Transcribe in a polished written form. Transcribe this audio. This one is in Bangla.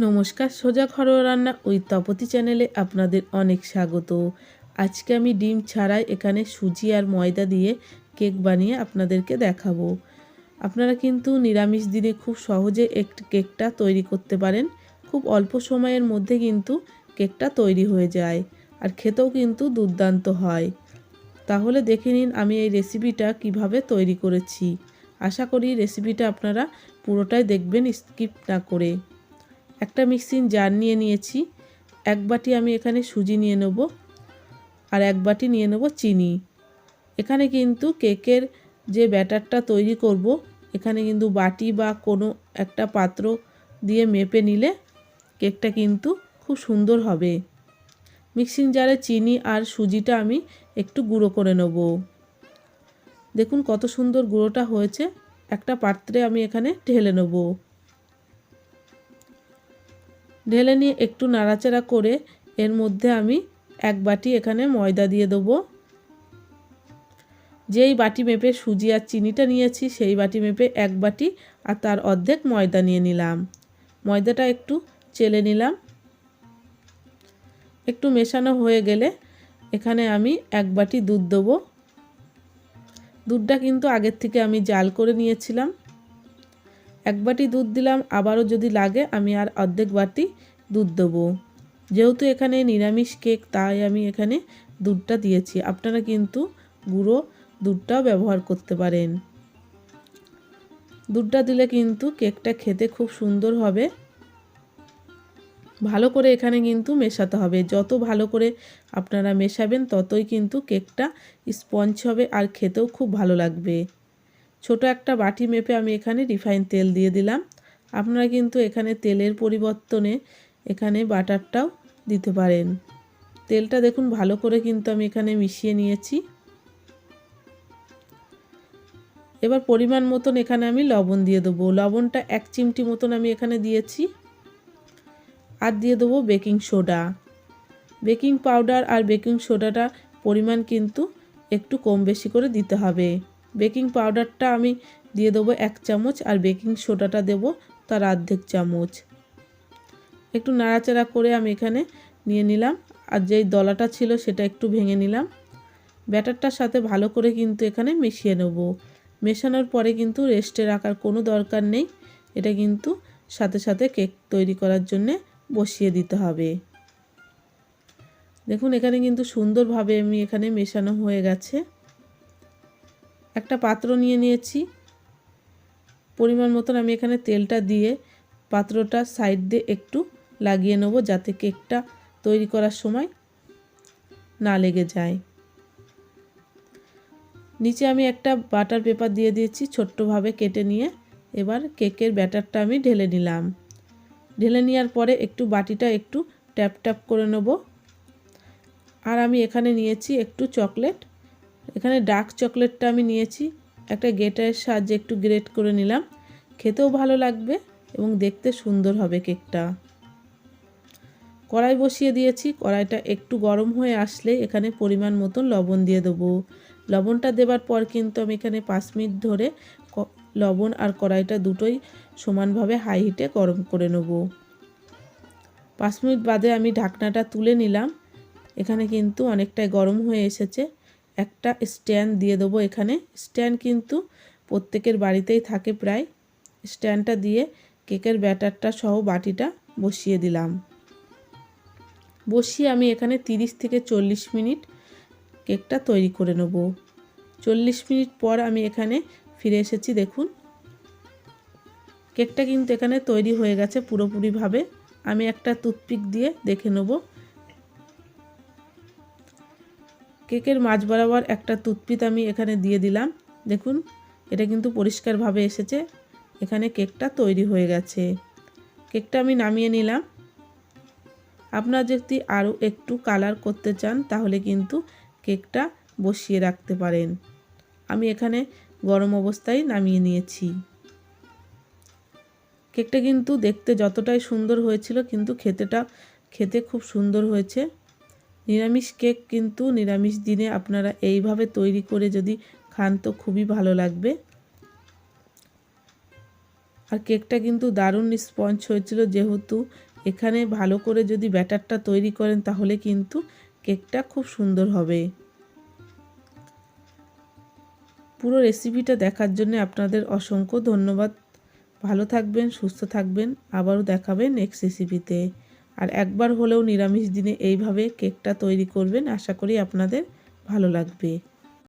নমস্কার, সোজা ঘরোয়া রান্না উইথ তপতি চ্যানেলে আপনাদের অনেক স্বাগত। আজকে আমি ডিম ছাড়াই এখানে সুজি আর ময়দা দিয়ে কেক বানিয়ে আপনাদেরকে দেখাবো। আপনারা কিন্তু নিরামিষ দিনে খুব সহজে কেকটা তৈরি করতে পারেন। খুব অল্প সময়ের মধ্যে কিন্তু কেকটা তৈরি হয়ে যায় আর খেতেও কিন্তু দুর্দান্ত হয়। তাহলে দেখে নিন আমি এই রেসিপিটা কিভাবে তৈরি করেছি। আশা করি রেসিপিটা আপনারা পুরোটাই দেখবেন, স্কিপ না করে। একটা মিক্সিং জার নিয়ে নিয়েছি। এক বাটি আমি এখানে সুজি নিয়ে নেব আর এক বাটি নিয়ে নেব চিনি। এখানে কিন্তু কেকের যে ব্যাটারটা তৈরি করব, এখানে কিন্তু বাটি বা কোনো একটা পাত্র দিয়ে মেপে নিলে কেকটা কিন্তু খুব সুন্দর হবে। মিক্সিং জারে চিনি আর সুজিটা আমি একটু গুঁড়ো করে নেব। দেখুন কত সুন্দর গুঁড়োটা হয়েছে। একটা পাত্রে আমি এখানে ঢেলে নেব। ঢেলে নিয়ে একটু নাড়াচাড়া করে এর মধ্যে আমি এক বাটি এখানে ময়দা দিয়ে দেবো। যেই বাটি মেপে সুজি আর চিনিটা নিয়েছি সেই বাটি মেপে এক বাটি আর তার অর্ধেক ময়দা নিয়ে নিলাম। ময়দাটা একটু চেলে নিলাম। একটু মেশানো হয়ে গেলে এখানে আমি এক বাটি দুধ দেবো। দুধটা কিন্তু আগের থেকে আমি জাল করে নিয়েছিলাম। এক বাটি দুধ দিলাম, আবারও যদি লাগে আমি আর অর্ধেক বাটি দুধ দেবো। যেহেতু এখানে নিরামিষ কেক তাই আমি এখানে দুধটা দিয়েছি। আপনারা কিন্তু গুঁড়ো দুধটাও ব্যবহার করতে পারেন। দুধটা দিলে কিন্তু কেকটা খেতে খুব সুন্দর হবে। ভালো করে এখানে কিন্তু মেশাতে হবে। যত ভালো করে আপনারা মেশাবেন ততই কিন্তু কেকটা স্পঞ্জ হবে আর খেতেও খুব ভালো লাগবে। ছোট একটা বাটি মেপে আমি এখানে রিফাইন তেল দিয়ে দিলাম। আপনারা কিন্তু এখানে তেলের পরিবর্তনে এখানে বাটারটাও দিতে পারেন। তেলটা দেখুন ভালো করে কিন্তু আমি এখানে মিশিয়ে নিয়েছি। এবার পরিমাণ মতন এখানে আমি লবণ দিয়ে দেবো। লবণটা 1 চিমটি মতন আমি এখানে দিয়েছি। আর দিয়ে দেবো বেকিং সোডা। বেকিং পাউডার আর বেকিং সোডাটা পরিমাণ কিন্তু একটু কম বেশি করে দিতে হবে। বেকিং পাউডারটা আমি দিয়ে দেবো 1 চামচ আর বেকিং সোডাটা দেবো তার অর্ধেক চামচ। একটু নাড়াচাড়া করে আমি এখানে নিয়ে নিলাম আর যেই দলাটা ছিল সেটা একটু ভেঙে নিলাম। ব্যাটারটার সাথে ভালো করে কিন্তু এখানে মিশিয়ে নেব। মেশানোর পরে কিন্তু রেস্টে রাখার কোনো দরকার নেই। এটা কিন্তু সাথে সাথে কেক তৈরি করার জন্যে বসিয়ে দিতে হবে। দেখুন এখানে কিন্তু সুন্দরভাবে আমি এখানে মেশানো হয়ে গেছে। একটা পাত্র নিয়ে নিয়েছি। পরিমাণ মতন আমি এখানে তেলটা দিয়ে পাত্রটা সাইড দিয়ে একটু লাগিয়ে নেব যাতে কেকটা তৈরি করার সময় না লেগে যায়। নিচে আমি একটা বাটার পেপার দিয়ে দিয়েছি ছোট্টভাবে কেটে নিয়ে। এবার কেকের ব্যাটারটা আমি ঢেলে নিলাম। ঢেলে নেওয়ার পরে একটু বাটিটা একটু ট্যাপ ট্যাপ করে নেব। আর আমি এখানে নিয়েছি একটু চকলেট। এখানে ডার্ক চকলেটটা আমি নিয়েছি। একটা গ্রেটারের সাহায্যে একটু গ্রেট করে নিলাম। খেতেও ভালো লাগবে এবং দেখতে সুন্দর হবে কেকটা। কড়াই বসিয়ে দিয়েছি। কড়াইটা একটু গরম হয়ে আসলে এখানে পরিমাণ মতন লবণ দিয়ে দেবো। লবণটা দেওয়ার পর কিন্তু আমি এখানে 5 মিনিট ধরে লবণ আর কড়াইটা দুটোই সমানভাবে হাই হিটে গরম করে নেব। 5 মিনিট বাদে আমি ঢাকনাটা তুলে নিলাম। এখানে কিন্তু অনেকটাই গরম হয়ে এসেছে। একটা স্ট্যান্ড দিয়ে দেবো এখানে। স্ট্যান্ড কিন্তু প্রত্যেকের বাড়িতেই থাকে প্রায়। স্ট্যান্ডটা দিয়ে কেকের ব্যাটারটা সহ বাটিটা বসিয়ে দিলাম। বসিয়ে আমি এখানে 30 থেকে 40 মিনিট কেকটা তৈরি করে নেব। 40 মিনিট পর আমি এখানে ফিরে এসেছি। দেখুন কেকটা কিন্তু এখানে তৈরি হয়ে গেছে পুরোপুরিভাবে। আমি একটা টুথপিক দিয়ে দেখে নেব। কেকের মাঝ বরাবর একটা টুথপিক আমি এখানে দিয়ে দিলাম। দেখুন এটা কিন্তু পরিষ্কারভাবে এসেছে। এখানে কেকটা তৈরি হয়ে গেছে। কেকটা আমি নামিয়ে নিলাম। আপনারা যদি আরও একটু কালার করতে চান তাহলে কিন্তু কেকটা বসিয়ে রাখতে পারেন। আমি এখানে গরম অবস্থায় নামিয়ে নিয়েছি। কেকটা কিন্তু দেখতে যতটাই সুন্দর হয়েছিল কিন্তু খেতে খুব সুন্দর হয়েছে। নিরামিষ কেক কিন্তু নিরামিষ দিনে আপনারা এইভাবে তৈরি করে যদি খান তো খুবই ভালো লাগবে। আর কেকটা কিন্তু দারুণ স্পঞ্জ হয়েছিল যেহেতু এখানে ভালো করে যদি ব্যাটারটা তৈরি করেন তাহলে কিন্তু কেকটা খুব সুন্দর হবে। পুরো রেসিপিটা দেখার জন্য আপনাদের অসংখ্য ধন্যবাদ। ভালো থাকবেন, সুস্থ থাকবেন। আবারও দেখাবে নেক্সট রেসিপিতে। আর একবার হলেও নিরামিষ দিনে এইভাবে কেকটা তৈরি করবেন, আশা করি আপনাদের ভালো লাগবে।